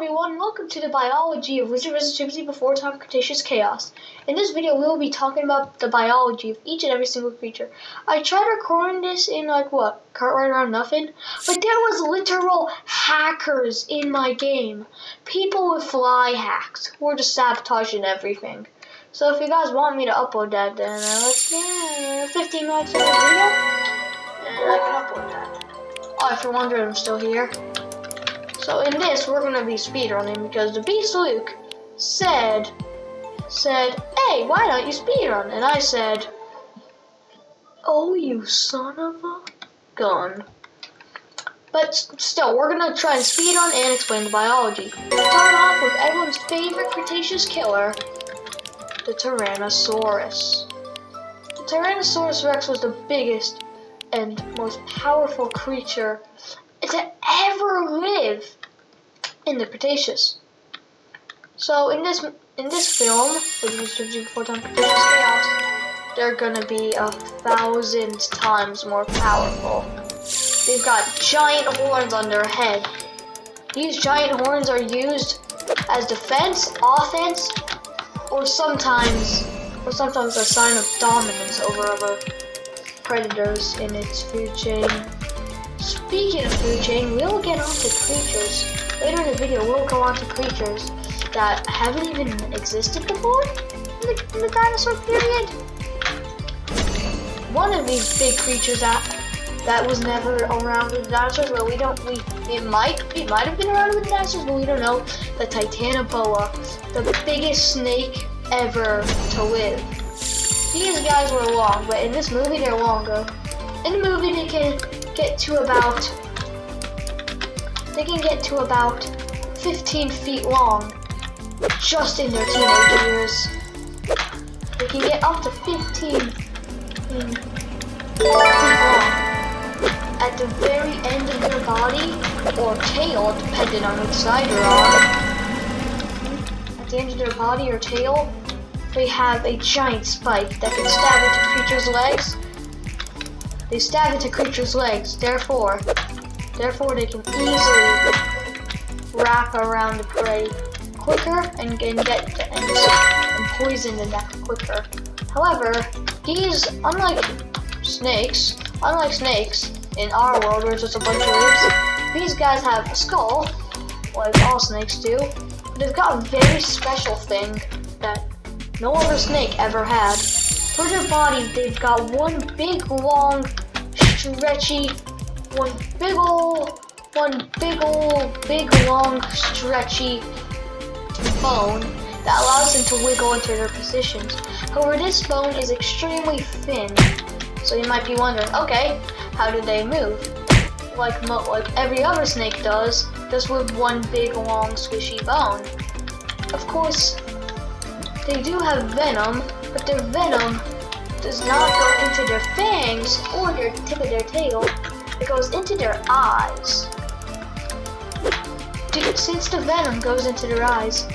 everyone, welcome to the biology of lvcbtcc before time Cretaceous chaos. In this video, we will be talking about the biology of each and every single creature. I tried recording this in right around nothing, but there was literal hackers in my game. People with fly hacks who were just sabotaging everything. So if you guys want me to upload that, then let's 15 minutes in the video, and I can upload that. Oh, if you're wondering, I'm still here. So in this, we're gonna be speedrunning because the Beast Luke said, hey, why don't you speedrun? And I said, oh, you son of a gun. But still, we're gonna try and speedrun and explain the biology. Start off with everyone's favorite Cretaceous killer, the Tyrannosaurus. The Tyrannosaurus Rex was the biggest and most powerful creature to ever live in the Cretaceous. So in this film, which was before time Cretaceous chaos, they're gonna be 1,000 times more powerful. They've got giant horns on their head. These giant horns are used as defense, offense, or sometimes a sign of dominance over other predators in its food chain. Speaking of food chain, we'll get on to creatures. Later in the video, we'll go on to creatures that haven't even existed before in the dinosaur period. One of these big creatures that was never around with the dinosaurs, well, it might have been around with the dinosaurs, but we don't know. The Titanoboa, the biggest snake ever to live. These guys were long, but in this movie they're longer. In the movie they can get to about 15 feet long just in their teenage years. They can get up to 15 feet long at the very end of their body or tail, depending on which side you're on. At the end of their body or tail, they have a giant spike that can stab into creatures' legs. They stab into creatures' legs, therefore they can easily wrap around the prey quicker and poison the neck quicker. However, these, unlike snakes in our world where it's just a bunch of ribs, these guys have a skull, like all snakes do. But they've got a very special thing that no other snake ever had. For their body, they've got one big long, stretchy, big long, stretchy bone that allows them to wiggle into their positions. However, this bone is extremely thin, so you might be wondering, okay, how do they move? Like every other snake does, just with one big long, squishy bone. Of course, they do have venom, but their venom does not go into their fangs or their tip of their tail. It goes into their eyes. Since the venom goes into their eyes,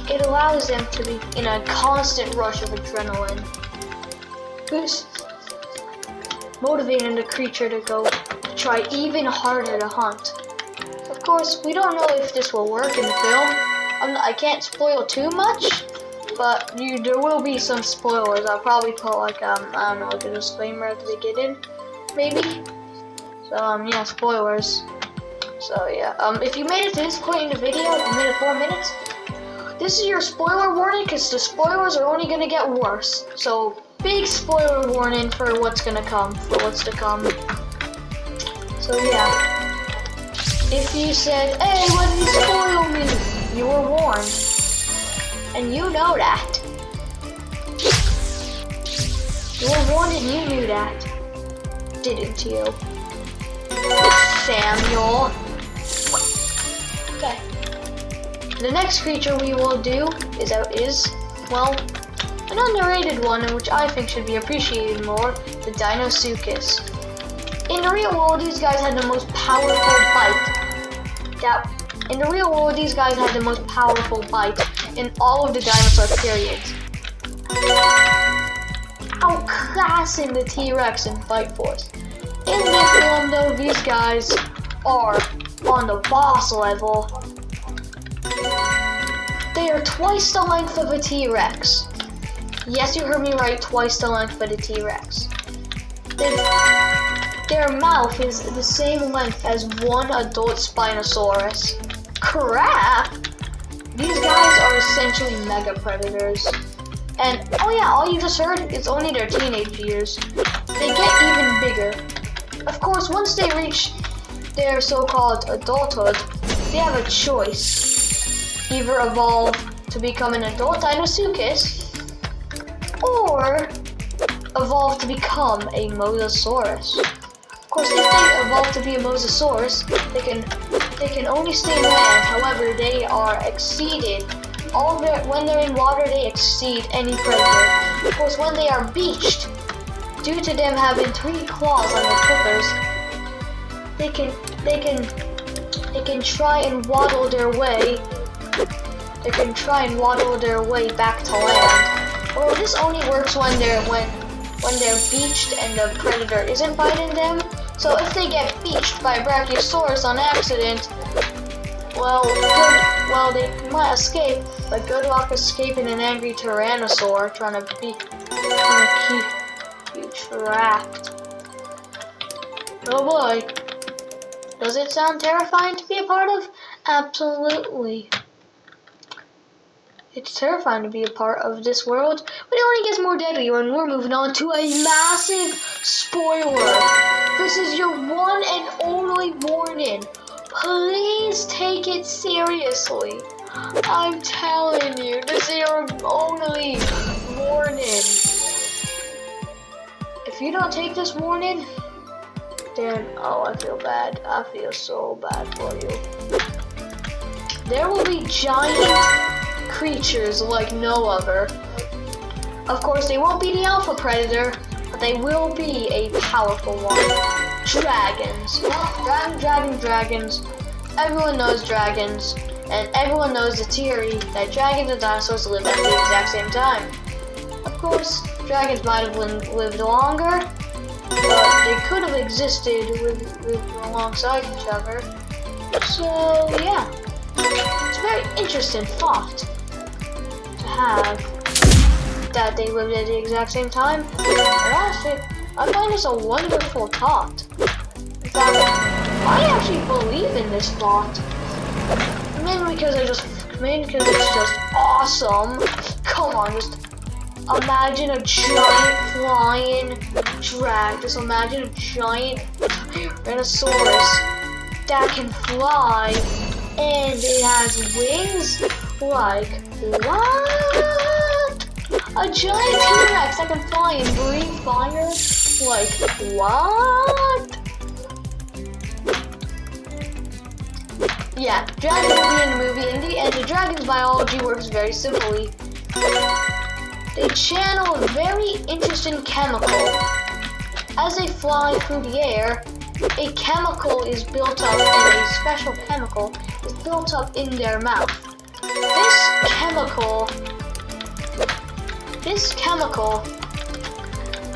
it allows them to be in a constant rush of adrenaline, motivating the creature to try even harder to hunt. Of course, we don't know if this will work in the film. I can't spoil too much, but there will be some spoilers. I'll probably put like I don't know, like a disclaimer at the beginning, maybe. So yeah, spoilers. So yeah, if you made it to this point in the video, if you made it 4 minutes, this is your spoiler warning because the spoilers are only gonna get worse. So big spoiler warning for what's to come. So yeah, if you said, hey, why did you spoil me? You were warned. And you know that. You were warned and you knew that. Didn't you, Samuel? Okay. The next creature we will do is an underrated one, and which I think should be appreciated more, the Deinosuchus. In the real world, these guys had the most powerful bite. In all of the dinosaur periods, outclassing the T-Rex in bite force. In this film, though, these guys are on the boss level. They are twice the length of a T-Rex. Yes, you heard me right, twice the length of a T-Rex. Their mouth is the same length as one adult Spinosaurus. Crap! These guys are essentially mega predators. And, oh yeah, all you just heard, it's only their teenage years. They get even bigger. Of course, once they reach their so-called adulthood, they have a choice. Either evolve to become an adult Dinosuchus, or evolve to become a Mosasaurus. Of course, if they evolve to be a Mosasaurus, they can only stay in land. However, they are exceeded. When they're in water, they exceed any predator. Of course, when they are beached, due to them having 3 claws on their flippers, they can try and waddle their way. They can try and waddle their way back to land. Well, this only works when they're beached and the predator isn't biting them. So if they get beached by a Brachiosaurus on accident, well, they might escape, but good luck escaping an angry Tyrannosaur trying to keep you trapped. Oh boy. Does it sound terrifying to be a part of? Absolutely. It's terrifying to be a part of this world, but it only gets more deadly when we're moving on to a massive spoiler. This is your one and only warning. Please take it seriously. I'm telling you, this is your only warning. If you don't take this warning, then, oh, I feel bad. I feel so bad for you. There will be giant creatures like no other. Of course, they won't be the alpha predator, but they will be a powerful one. Dragons. Dragons. Everyone knows dragons, and everyone knows the theory that dragons and dinosaurs live at the exact same time. Of course, dragons might have lived longer, but they could have existed alongside each other. So, yeah. It's a very interesting thought to have that they lived at the exact same time. And honestly, I find this a wonderful thought. In fact, I actually believe in this thought. Mainly because it's just awesome. Come on, just imagine a giant flying dragon. Just imagine a giant Tyrannosaurus that can fly and it has wings. Like, what? A giant T-Rex that can fly and breathe fire? Like, what? Yeah, dragons will be in the movie, and the dragon's biology works very simply. They channel a very interesting chemical. As they fly through the air, a chemical is built up, and a special chemical is built up in their mouth. This chemical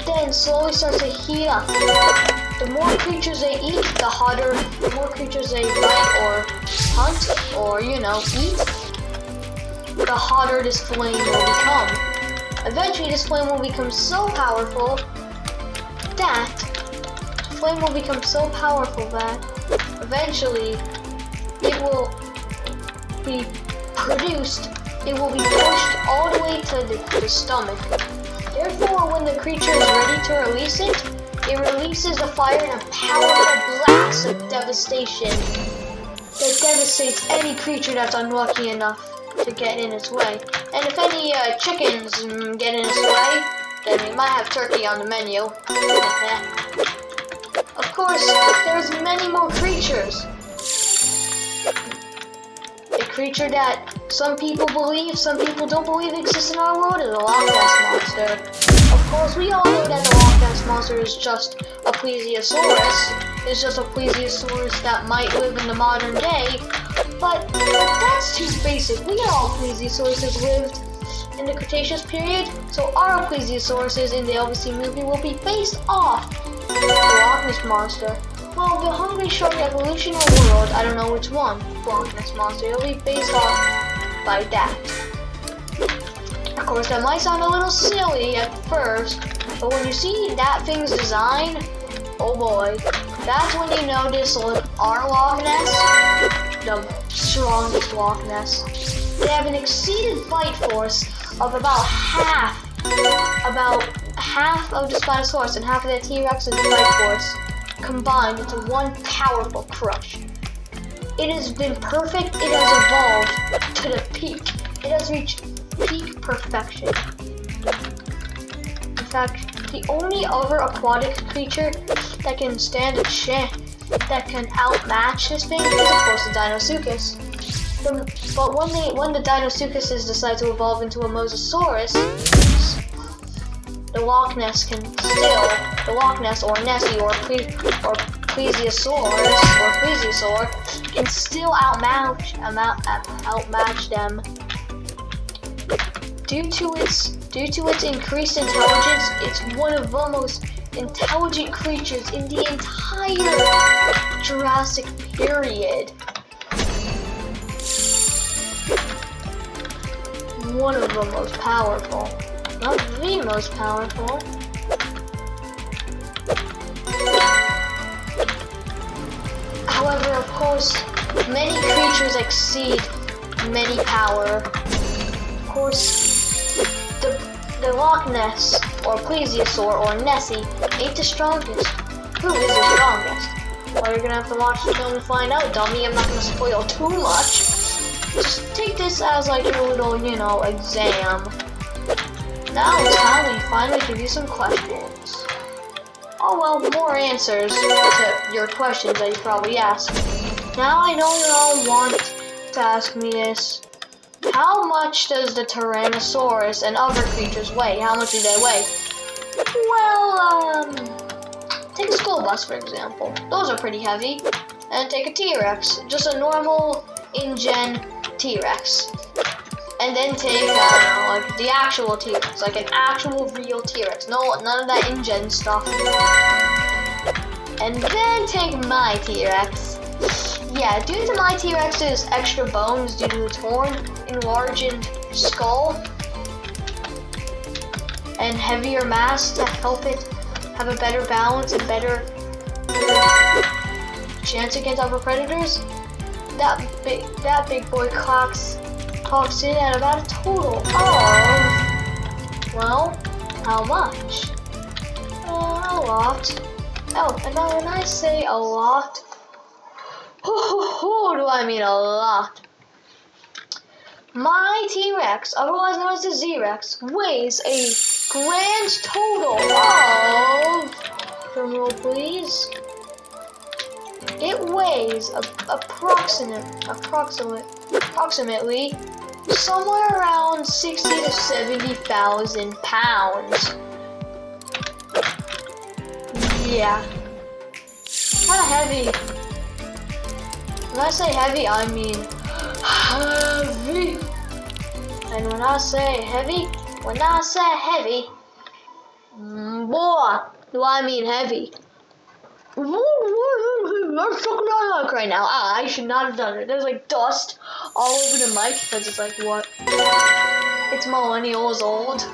then slowly starts to heat up. The more creatures they eat, the more creatures they bite or hunt or, eat, the hotter this flame will become. Eventually, this flame will become so powerful that eventually it will be produced. It will be pushed all the way to the stomach. Therefore, when the creature is ready to release it, it releases the fire in a powerful blast of devastation that devastates any creature that's unlucky enough to get in its way. And if any chickens get in its way, then we might have turkey on the menu. Of course, there's many more creatures. A creature that some people believe, some people don't believe exists in our world is a Loch Ness Monster. Of course, we all know that the Loch Ness Monster is just a plesiosaurus. It's just a plesiosaurus that might live in the modern day. But that's too basic. We know all plesiosauruses lived in the Cretaceous period, so our plesiosauruses in the LVC movie will be based off the Loch Ness Monster. Well, the Hungry Shark Evolutionary World, I don't know which one, Loch Ness Monster, it'll be based off by that. Of course, that might sound a little silly at first, but when you see that thing's design, oh boy, that's when you notice our Loch Ness, the strongest Loch Ness. They have an exceeded bite force of about half of the Spinosaurus and half of the T-Rex's bite force combined into one powerful crush. It has been perfect. It has evolved to the peak. It has reached peak perfection. In fact, the only other aquatic creature that can stand a chance, that can outmatch this thing, is of course the Deinosuchus. But when the Deinosuchuses decide to evolve into a Mosasaurus, the Loch Ness or Nessie or Plesiosaur can still outmatch them. Due to its increased intelligence, it's one of the most intelligent creatures in the entire Jurassic period. One of the most powerful. Not the most powerful. However, of course, many creatures exceed many power. Of course, the Loch Ness, or Plesiosaur, or Nessie ain't the strongest. Who is the strongest? Well, you're gonna have to watch the film to find out, dummy. I'm not gonna spoil too much. Just take this as like your little, exam. Now it's time we finally give you some questions. Oh well, more answers to your questions that you probably asked. Now I know you all want to ask me this. How much does the Tyrannosaurus and other creatures weigh? How much do they weigh? Well, take a school bus for example. Those are pretty heavy. And take a T-Rex, just a normal InGen T-Rex. And then take, like the actual T-Rex, like an actual real T-Rex. No, none of that InGen stuff. And then take my T-Rex. Yeah, due to my T-Rex's extra bones due to its horn, enlarged skull, and heavier mass to help it have a better balance and better chance against other predators, that big boy clocks in at about a total of, well, how much? A lot. Oh, and now when I say a lot, do I mean a lot? My T-Rex, otherwise known as the Z-Rex, weighs a grand total of, drumroll please, it weighs approximately somewhere around 60 to 70,000 pounds. Yeah, kind of heavy. When I say heavy, I mean heavy. And when I say heavy, boy, do I mean heavy. That's so not right now. I should not have done it. There's like dust all over the mic because it's like what? It's millennials old.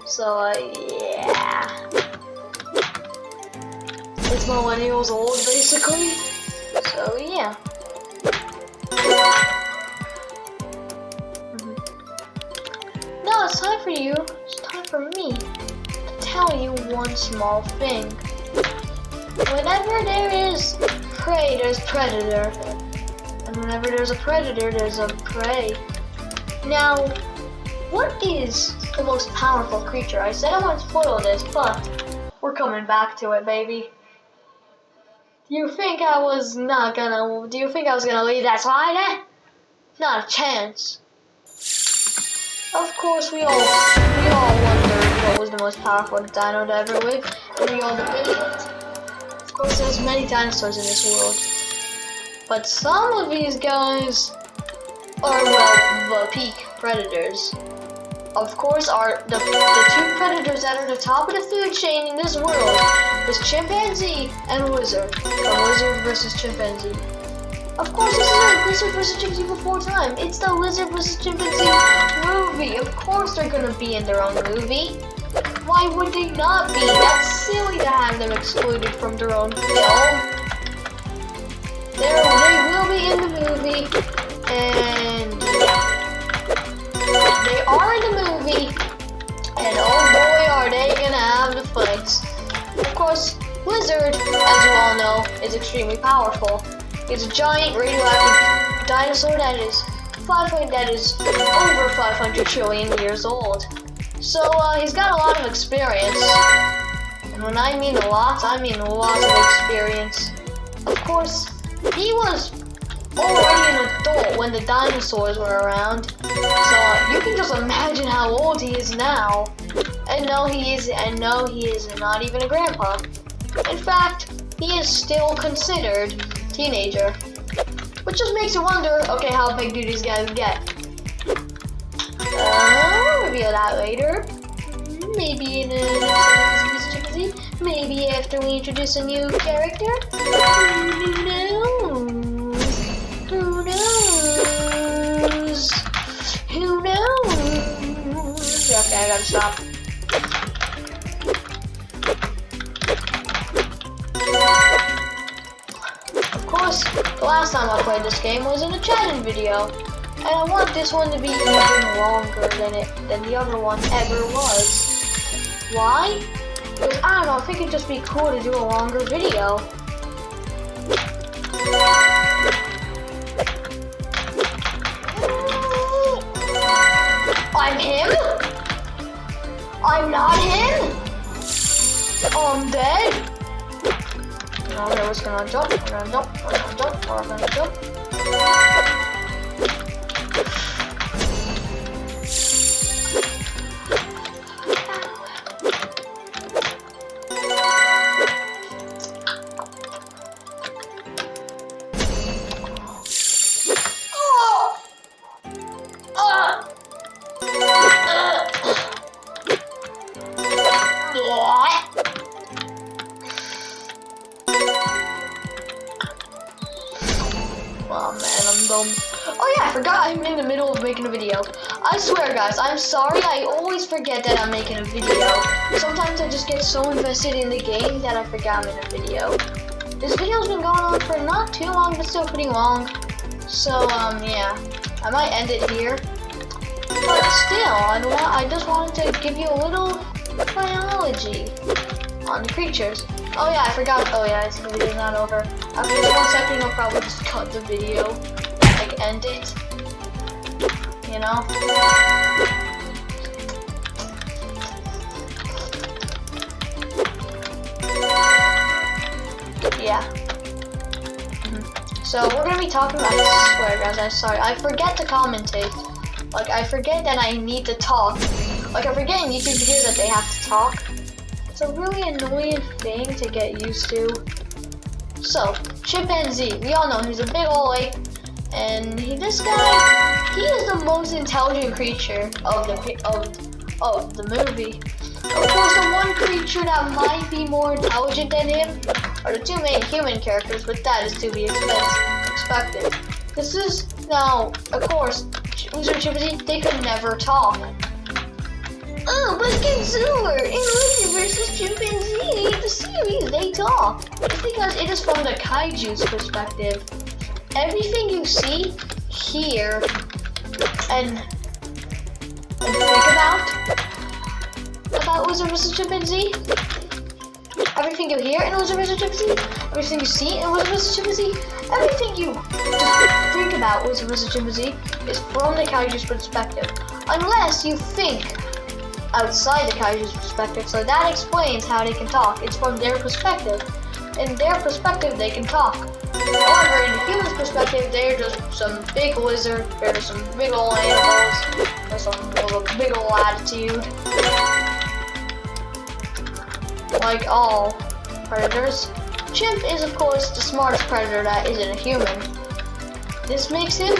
So yeah. It's millennials old basically. So yeah. Now it's time for you. It's time for me to tell you one small thing. Whenever there is prey, there's predator. And whenever there's a predator, there's a prey. Now, what is the most powerful creature? I said I wouldn't spoil this, but we're coming back to it, baby. Do you think I was gonna leave that slide? Not a chance. Of course, we all wondered what was the most powerful dino to ever live, and we all debated it. Of course, there's many dinosaurs in this world, but some of these guys are, well, the peak predators. Of course, are the two predators that are the top of the food chain in this world is chimpanzee and lizard. A lizard versus chimpanzee. Of course, this is a Lizard vs. Chimpanzee before time. It's the Lizard vs. Chimpanzee movie. Of course they're gonna be in their own movie. Why would they not be? That's silly to have them excluded from their own film. They will be in the movie, and they are in the movie, and oh boy are they gonna have the fights. Of course, Lizard, as you all know, is extremely powerful. He's a giant radioactive dinosaur that is over 500 trillion years old. So he's got a lot of experience. And when I mean a lot, I mean lots of experience. Of course, he was already an adult when the dinosaurs were around. So you can just imagine how old he is now. And no, he is not even a grandpa. In fact, he is still considered teenager, which just makes you wonder, okay, how big do these guys get? We'll reveal that later. Maybe in a next episode, maybe after we introduce a new character. Who knows? Who knows? Who knows? Okay, I gotta stop. Of course, the last time I played this game was in a challenge video, and I want this one to be even longer than the other one ever was. Why? Because I don't know, I think it'd just be cool to do a longer video. I'm him? I'm not him? I'm dead? No, we're just gonna jump, we're gonna jump, we're gonna jump, we're gonna jump. Oh man, I'm dumb. Oh yeah, I forgot I'm in the middle of making a video. I swear guys, I'm sorry, I always forget that I'm making a video. Sometimes I just get so invested in the game that I forgot I'm in a video. This video's been going on for not too long, but still pretty long. So, yeah, I might end it here. But still, I just wanted to give you a little biology on the creatures. Oh yeah, I forgot. Oh yeah, the video's not over. After this 1 second, I'll probably just cut the video, like end it. You know? Yeah. So we're gonna be talking about. I swear, guys, I'm sorry. I forget to commentate. Like I forget that I need to talk. Like I forget in YouTube videos that they have to talk. It's a really annoying thing to get used to. So, chimpanzee, we all know he's a big ol' ape, and this guy, he is the most intelligent creature of the movie. Of course, the one creature that might be more intelligent than him are the two main human characters, but that is to be expected. This is now, of course, lizard and chimpanzee, they could never talk. Oh, but Consumer in Lizard vs. Chimpanzee, the series, they talk. It's because it is from the kaiju's perspective. Everything you see, hear, and think about Lizard vs. Chimpanzee, everything you hear in Lizard vs. Chimpanzee, everything you see in Lizard vs. Chimpanzee, everything you just think about Lizard vs. Chimpanzee is from the kaiju's perspective. Unless you think outside the kaiju's perspective, so that explains how they can talk. It's from their perspective. In their perspective, they can talk. However, in the human's perspective, they're just some big lizard, they're just some big old animals, with some big old attitude. Like all predators, chimp is of course the smartest predator that isn't a human. This makes him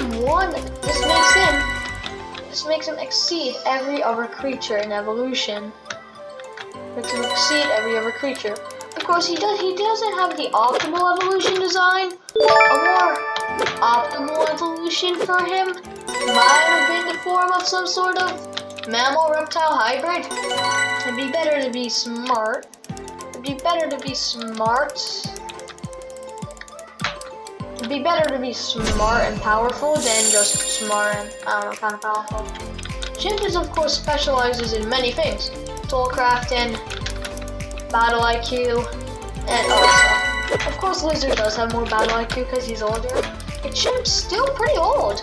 exceed every other creature in evolution. Makes him exceed every other creature. Of course, he doesn't have the optimal evolution design. A more optimal evolution for him might have been the form of some sort of mammal-reptile hybrid. It'd be better to be smart. It'd be better to be smart. It'd be better to be smart and powerful than just smart and, I don't know, kind of powerful. Chimps, of course, specializes in many things. Tool crafting, battle IQ, and other stuff. Of course, Lizard does have more battle IQ because he's older. But Chimp's still pretty old.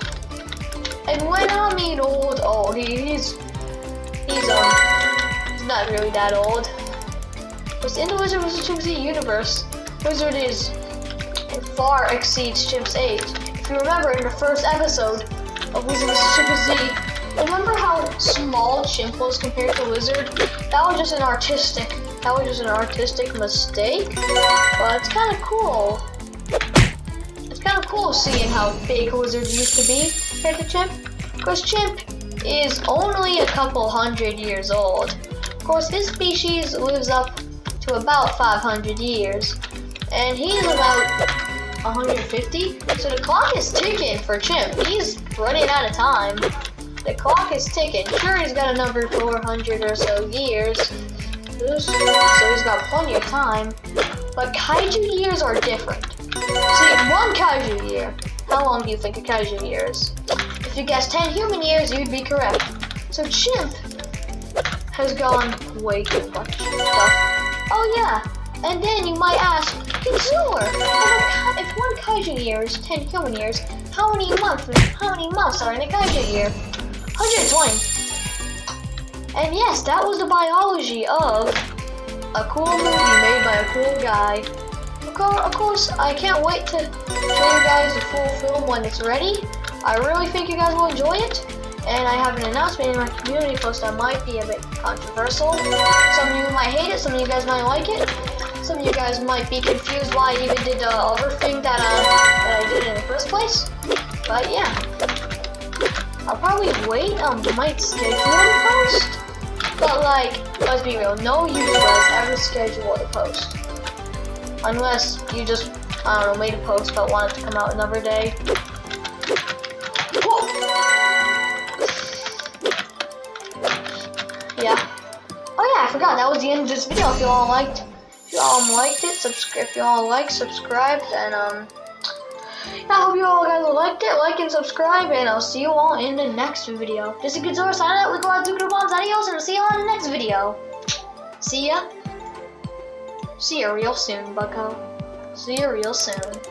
And when I mean old, he's not really that old. Because in the Lizard vs. Chimp Z universe, Lizard far exceeds Chimp's age. If you remember in the first episode of Lizard vs. Chimp Z, remember how small Chimp was compared to Lizard? That was just an artistic mistake. But it's kind of cool. It's kind of cool seeing how big Lizard used to be compared to Chimp. Because Chimp is only a couple hundred years old. Of course, his species lives up to about 500 years. And he's about 150. So the clock is ticking for Chimp. He's running out of time. The clock is ticking. Sure, he's got another 400 or so years. So he's got plenty of time. But kaiju years are different. See, one kaiju year. How long do you think a kaiju year is? If you guessed 10 human years, you'd be correct. So Chimp has gone way too much stuff. Oh yeah, and then you might ask, Consumer, if one kaiju year is 10 human years, how many months are in a kaiju year? 120. And yes, that was the biology of a cool movie made by a cool guy. Of course, I can't wait to show you guys the full film when it's ready. I really think you guys will enjoy it. And I have an announcement in my community post that might be a bit controversial. Some of you might hate it, some of you guys might like it. Some of you guys might be confused why I even did the other thing that I did in the first place. But yeah. I'll probably wait, might schedule a post. But like, let's be real, no YouTubers ever schedule a post. Unless you just, I don't know, made a post but wanted to come out another day. Yeah. Oh yeah, I forgot, that was the end of this video. If you all liked it, if you all subscribed, and I hope you all guys liked it. Like and subscribe, and I'll see you all in the next video. This is Godzilla signing out. We go out, Duke Bombs, adios, and I'll see you all in the next video. See ya. See ya real soon, bucko. See ya real soon.